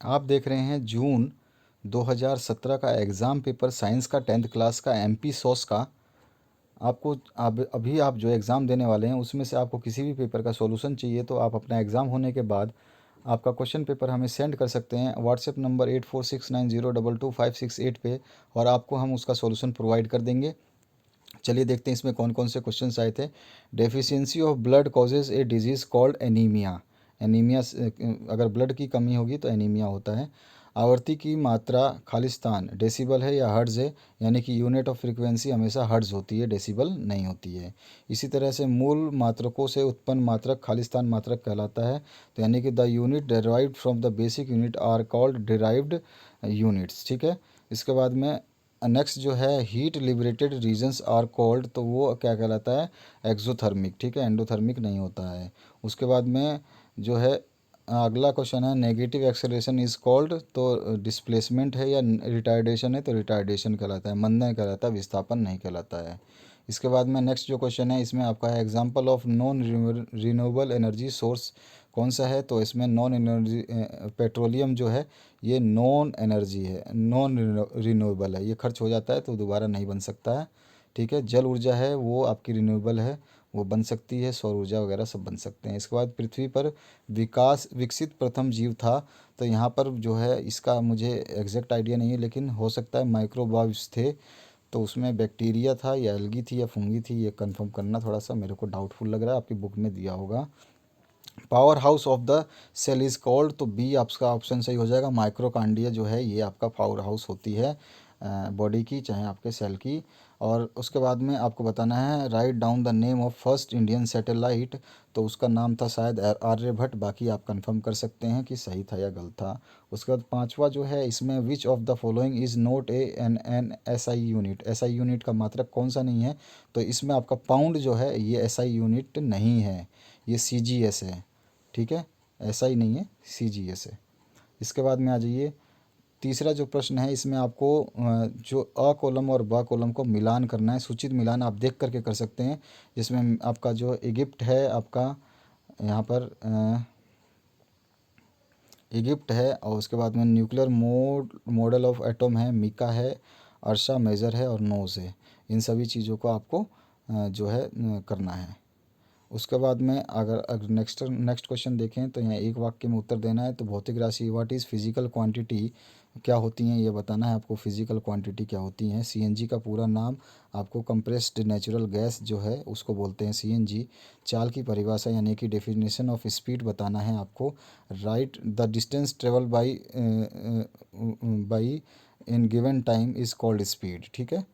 आप देख रहे हैं जून 2017 का एग्ज़ाम पेपर साइंस का 10th क्लास का एमपी सॉस का। आपको अब अभी आप जो एग्ज़ाम देने वाले हैं उसमें से आपको किसी भी पेपर का सॉल्यूशन चाहिए तो आप अपना एग्ज़ाम होने के बाद आपका क्वेश्चन पेपर हमें सेंड कर सकते हैं व्हाट्सएप नंबर 8469022568 पे, और आपको हम उसका सॉल्यूशन प्रोवाइड कर देंगे। चलिए देखते हैं इसमें कौन कौन से क्वेश्चंस आए थे। Deficiency of blood causes A disease called anaemia. Anaemia अगर ब्लड की कमी होगी तो एनीमिया होता है। आवर्ती की मात्रा खालिस्तान डेसिबल है या हर्ट्ज़ है, यानी कि यूनिट ऑफ फ्रीक्वेंसी हमेशा हर्ट्ज़ होती है, डेसिबल नहीं होती है। इसी तरह से मूल मात्रकों से उत्पन्न मात्रक खालिस्तान मात्रक कहलाता है, तो यानी कि the unit derived from the basic unit are called derived units. ठीक है। इसके बाद में नेक्स्ट जो है heat liberated reasons are called, तो वो क्या कहलाता है, एक्सोथर्मिक। ठीक है, एंडोथर्मिक नहीं होता है। उसके बाद में जो है अगला क्वेश्चन है नेगेटिव एक्सेलरेशन इज कॉल्ड, तो डिस्प्लेसमेंट है या रिटार्डेशन है, तो रिटार्डेशन कहलाता है, मंदन कहलाता है, विस्थापन नहीं कहलाता है। इसके बाद में नेक्स्ट जो क्वेश्चन है इसमें आपका है example of non renewable energy source कौन सा है, तो इसमें नॉन एनर्जी पेट्रोलियम जो है ये नॉन एनर्जी है, नॉन रिन्यूएबल है, ये खर्च हो जाता है तो दोबारा नहीं बन सकता है। ठीक है। जल ऊर्जा है वो आपकी रिन्यूएबल है, वो बन सकती है, सौर ऊर्जा वगैरह सब बन सकते हैं। इसके बाद पृथ्वी पर विकसित प्रथम जीव था, तो यहाँ पर जो है इसका मुझे एग्जैक्ट आइडिया नहीं है, लेकिन हो सकता है माइक्रोबाव्स थे, तो उसमें बैक्टीरिया था या एल्गी थी या फंगी थी, ये कंफर्म करना थोड़ा सा मेरे को डाउटफुल लग रहा है, आपकी बुक में दिया होगा। Power house of the cell is called, तो बी आपका ऑप्शन सही हो जाएगा। माइक्रोकांडिया जो है ये आपका पावर हाउस होती है बॉडी की, चाहे आपके सेल की। और उसके बाद में आपको बताना है write down the name of first Indian satellite, तो उसका नाम था शायद आर्यभट्ट, बाकी आप कंफर्म कर सकते हैं कि सही था या गलत था। उसके बाद पांचवा जो है इसमें which of the following is not an S I unit, S I unit का मात्रक कौन सा नहीं है, तो इसमें आपका पाउंड जो है ये एस आई यूनिट नहीं है, ये सी जी एस है। ठीक है, ऐसा ही नहीं है, सी जी एस है। इसके बाद में आ जाइए तीसरा जो प्रश्न है इसमें आपको जो अ कॉलम और ब कॉलम को मिलान करना है, सूचित मिलान आप देख करके कर सकते हैं, जिसमें आपका जो इजिप्ट है आपका यहाँ पर इजिप्ट है, और उसके बाद में न्यूक्लियर मॉडल ऑफ एटम है, मीका है, अर्शा मेजर है और नोज है। इन सभी चीज़ों को आपको जो है करना है। उसके बाद में अगर नेक्स्ट नेक्स्ट क्वेश्चन देखें तो यहाँ एक वाक्य में उत्तर देना है, तो भौतिक राशि व्हाट इज़ फिजिकल क्वांटिटी क्या होती हैं ये बताना है आपको। फिजिकल क्वांटिटी क्या होती हैं, सीएनजी का पूरा नाम आपको कंप्रेस्ड नेचुरल गैस जो है उसको बोलते हैं सीएनजी। चाल की परिभाषा यानी कि डेफिनेशन ऑफ स्पीड बताना है आपको। Right the distance travel by in given time is called speed. ठीक है,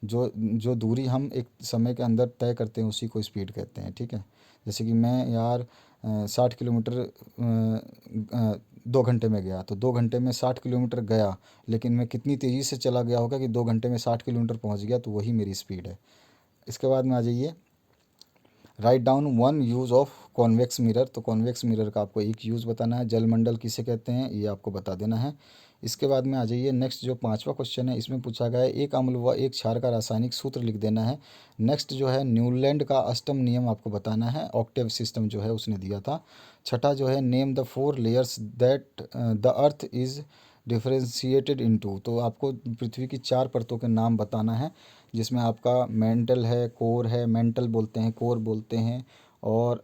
जो जो दूरी हम एक समय के अंदर तय करते हैं उसी को स्पीड कहते हैं। ठीक है, जैसे कि मैं यार 60 किलोमीटर 2 घंटे में गया, तो 2 घंटे में 60 किलोमीटर गया, लेकिन मैं कितनी तेज़ी से चला गया होगा कि 2 घंटे में 60 किलोमीटर पहुंच गया, तो वही मेरी स्पीड है। इसके बाद में आ जाइए write down one use of convex mirror, तो कॉन्वेक्स मिरर का आपको एक यूज़ बताना है। जलमंडल किसे कहते हैं ये आपको बता देना है। इसके बाद में आ जाइए नेक्स्ट जो पांचवा क्वेश्चन है इसमें पूछा गया है एक अम्ल व एक क्षार का रासायनिक सूत्र लिख देना है। नेक्स्ट जो है न्यूलैंड का अष्टम नियम आपको बताना है, ऑक्टेव सिस्टम जो है उसने दिया था। छठा जो है name the 4 layers that the earth is differentiated into, तो आपको पृथ्वी की 4 परतों के नाम बताना है, जिसमें आपका मेंटल है, कोर है, मेंटल बोलते हैं, कोर बोलते हैं, और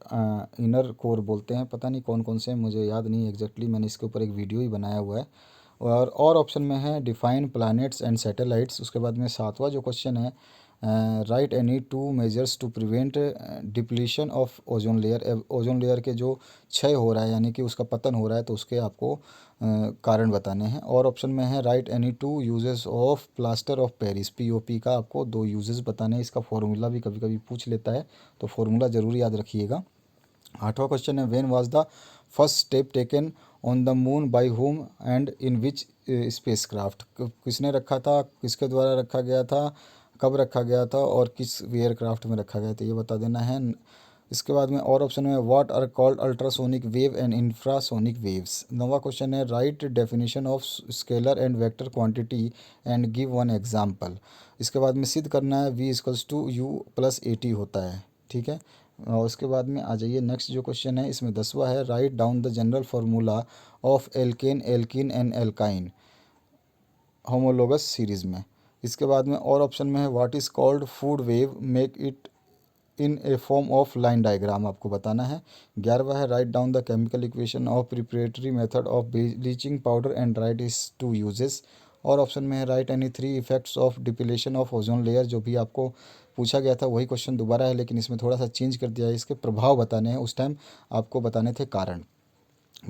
इनर कोर बोलते हैं। पता नहीं कौन कौन से हैं, मुझे याद नहीं एग्जैक्टली, मैंने इसके ऊपर एक वीडियो ही बनाया हुआ है। और ऑप्शन में है डिफाइन प्लैनेट्स एंड सैटेलाइट्स। उसके बाद में सातवां जो क्वेश्चन है write any two measures to prevent depletion of ozone layer. Ozone layer के जो क्षय हो रहा है यानी कि उसका पतन हो रहा है, तो उसके आपको कारण बताने हैं। और ऑप्शन में है write any to uses of plaster of Paris, POP का आपको 2 यूजेस बताने हैं। इसका फॉर्मूला भी कभी कभी पूछ लेता है, तो फॉर्मूला ज़रूर याद रखिएगा। आठवां क्वेश्चन है when was the first step taken on the moon by whom and in which spacecraft, किसने रखा था, किसके द्वारा रखा गया था, कब रखा गया था और किस एयरक्राफ्ट में रखा गया था, ये बता देना है। इसके बाद में और ऑप्शन में what are called ultrasonic wave and infrasonic waves. नौवां क्वेश्चन है write definition of scalar and vector quantity and give one example. इसके बाद में सिद्ध करना है v equals to u plus a t होता है। ठीक है, और उसके बाद में आ जाइए नेक्स्ट जो क्वेश्चन है इसमें 10वां है, write down the general formula of alkane alkene and alkyne homologous series में। इसके बाद में और ऑप्शन में है, what is called food web make it in a form of line diagram आपको बताना है। 11वां है, write down the chemical equation of preparatory method of bleaching powder and write its two uses. और ऑप्शन में है, write any 3 effects of depletion of ozone layer. जो भी आपको पूछा गया था वही क्वेश्चन दोबारा है, लेकिन इसमें थोड़ा सा चेंज कर दिया है, इसके प्रभाव बताने हैं, उस टाइम आपको बताने थे कारण।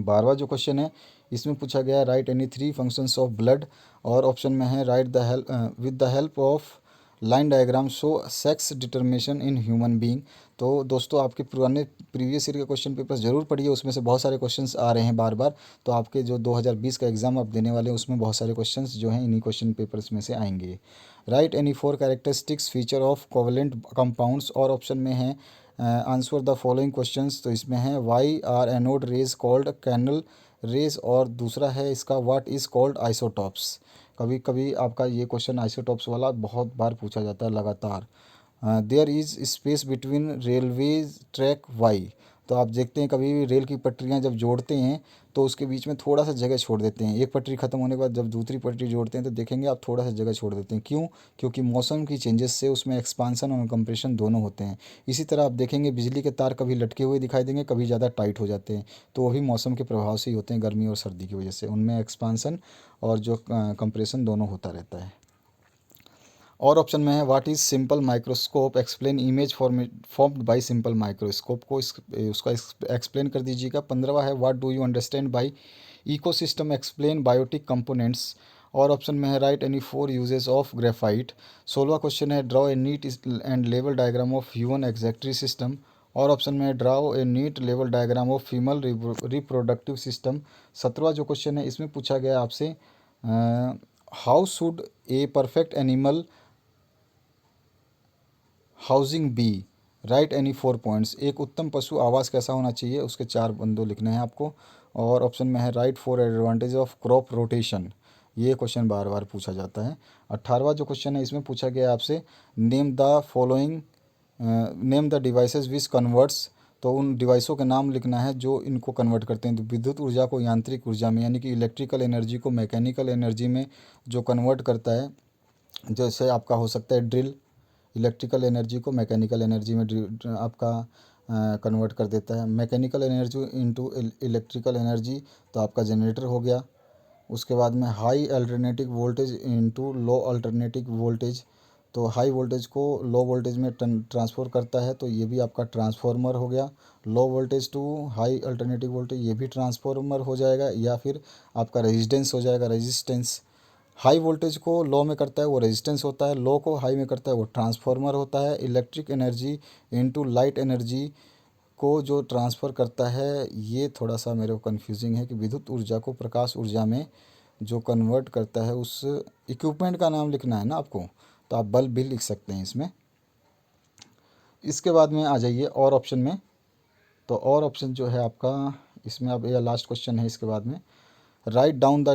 12वां जो क्वेश्चन है इसमें पूछा गया, right any 3 functions of blood. और ऑप्शन में है, right the help with the help of line diagram show sex determination in human being. तो दोस्तों आपके पुराने प्रीवियस ईयर के क्वेश्चन पेपर्स जरूर पढ़िए, उसमें से बहुत सारे क्वेश्चंस आ रहे हैं बार बार। तो आपके जो 2020 का एग्ज़ाम आप देने वाले हैं उसमें बहुत सारे क्वेश्चंस जो हैं इन्हीं क्वेश्चन पेपर्स में से आएंगे। Write any 4 characteristics feature of covalent compounds. और ऑप्शन में है, आंसर द फॉलोइंग क्वेश्चंस। तो इसमें है, why are anode rays called canal rays. और दूसरा है इसका, व्हाट इज़ कॉल्ड आइसोटॉप्स। कभी कभी आपका ये क्वेश्चन आइसोटॉप्स वाला बहुत बार पूछा जाता है लगातार। There is space between railways track why. तो आप देखते हैं कभी भी रेल की पटरियां जब जोड़ते हैं तो उसके बीच में थोड़ा सा जगह छोड़ देते हैं। एक पटरी खत्म होने के बाद जब दूसरी पटरी जोड़ते हैं तो देखेंगे आप थोड़ा सा जगह छोड़ देते हैं। क्यों? क्योंकि मौसम की चेंजेस से उसमें एक्सपांसन और कंप्रेशन दोनों होते हैं। इसी तरह आप देखेंगे बिजली के तार कभी लटके हुए दिखाई देंगे, कभी ज़्यादा टाइट हो जाते हैं। तो वो भी मौसम के प्रभाव से ही होते हैं, गर्मी और सर्दी की वजह से उनमें एक्सपांसन और जो कंप्रेशन दोनों होता रहता है। और ऑप्शन में है, what is simple microscope explain image formed by simple microscope. को उसका एक्सप्लेन कर दीजिएगा। 15वां है, what do you understand by ecosystem explain biotic components. और ऑप्शन में है, write any 4 uses of graphite. 16वां क्वेश्चन है, draw a neat and level diagram of human excretory system. और ऑप्शन में है, draw a neat level diagram of female reproductive system. 17वां जो क्वेश्चन है इसमें पूछा गया आपसे, how should a perfect animal housing be, write any 4 points. एक उत्तम पशु आवास कैसा होना चाहिए, उसके 4 बंदो लिखने हैं आपको। और ऑप्शन में है, right 4 advantage of crop rotation. ये क्वेश्चन बार बार पूछा जाता है। 18वां जो क्वेश्चन है इसमें पूछा गया आपसे, name the following name the devices which converts. तो उन डिवाइसों के नाम लिखना है जो इनको कन्वर्ट करते हैं। तो विद्युत ऊर्जा को यांत्रिक ऊर्जा में, यानी कि इलेक्ट्रिकल एनर्जी को मैकेनिकल एनर्जी में जो कन्वर्ट करता है, जैसे आपका हो सकता है ड्रिल, इलेक्ट्रिकल एनर्जी को मैकेनिकल एनर्जी में आपका कन्वर्ट कर देता है। Mechanical energy into electrical energy तो आपका जनरेटर हो गया। उसके बाद में हाई अल्टरनेटिव वोल्टेज इनटू लो अल्टरनेटिव वोल्टेज, तो हाई वोल्टेज को लो वोल्टेज में ट्रांसफर करता है, तो ये भी आपका ट्रांसफार्मर हो गया। Low voltage to high alternative voltage ये भी ट्रांसफार्मर हो जाएगा, या फिर आपका रेजिस्टेंस हो जाएगा, रेजिस्टेंस। हाई वोल्टेज को लो में करता है वो रेजिस्टेंस होता है, लो को हाई में करता है वो ट्रांसफार्मर होता है। Electric energy into light energy को जो ट्रांसफ़र करता है, ये थोड़ा सा मेरे को कन्फ्यूजिंग है कि विद्युत ऊर्जा को प्रकाश ऊर्जा में जो कन्वर्ट करता है, उस इक्विपमेंट का नाम लिखना है ना आपको, तो आप बल्ब भी लिख सकते हैं इसमें। इसके बाद में आ जाइए और ऑप्शन में। तो और ऑप्शन जो है आपका इसमें, अब यह लास्ट क्वेश्चन है इसके बाद में, right down the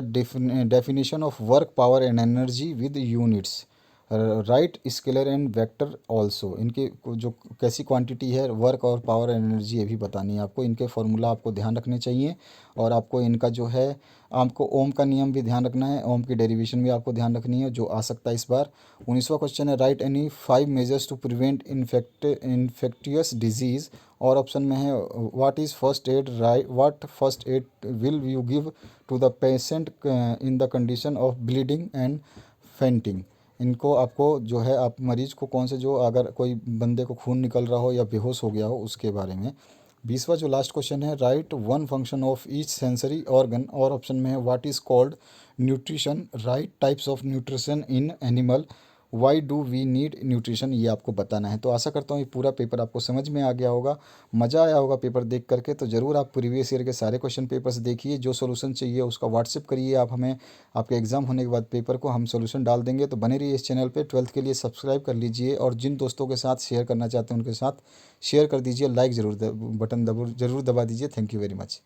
definition of work power and energy with units. Right scalar and vector also. इनके जो कैसी क्वांटिटी है वर्क और पावर एंड एनर्जी ये भी बतानी है आपको। इनके फॉर्मूला आपको ध्यान रखने चाहिए, और आपको इनका जो है आपको ओम का नियम भी ध्यान रखना है, ओम की डेरिवेशन भी आपको ध्यान रखनी है जो आ सकता है इस बार। 19वां क्वेश्चन है, write any 5 measures to prevent infectious disease. और ऑप्शन में है, what is first aid, write what first aid will you give to the patient in the condition of bleeding and fainting. इनको आपको जो है आप मरीज को कौन से, जो अगर कोई बंदे को खून निकल रहा हो या बेहोश हो गया हो उसके बारे में। 20वां जो लास्ट क्वेश्चन है, write 1 function of each sensory organ. और ऑप्शन में है, what is called nutrition, write types of nutrition in animal, why do we need nutrition, ये आपको बताना है। तो आशा करता हूँ ये पूरा पेपर आपको समझ में आ गया होगा, मज़ा आया होगा पेपर देख करके। तो ज़रूर आप प्रीवियस ईयर के सारे क्वेश्चन पेपर्स देखिए, जो सोल्यूशन चाहिए उसका व्हाट्सएप करिए आप हमें। आपके एग्ज़ाम होने के बाद पेपर को हम सोल्यूशन डाल देंगे। तो बने रहिए इस चैनल पे। 12th के लिए सब्सक्राइब कर लीजिए, और जिन दोस्तों के साथ शेयर करना चाहते हैं उनके साथ शेयर कर दीजिए। लाइक ज़रूर बटन ज़रूर दबा दीजिए। Thank you very much.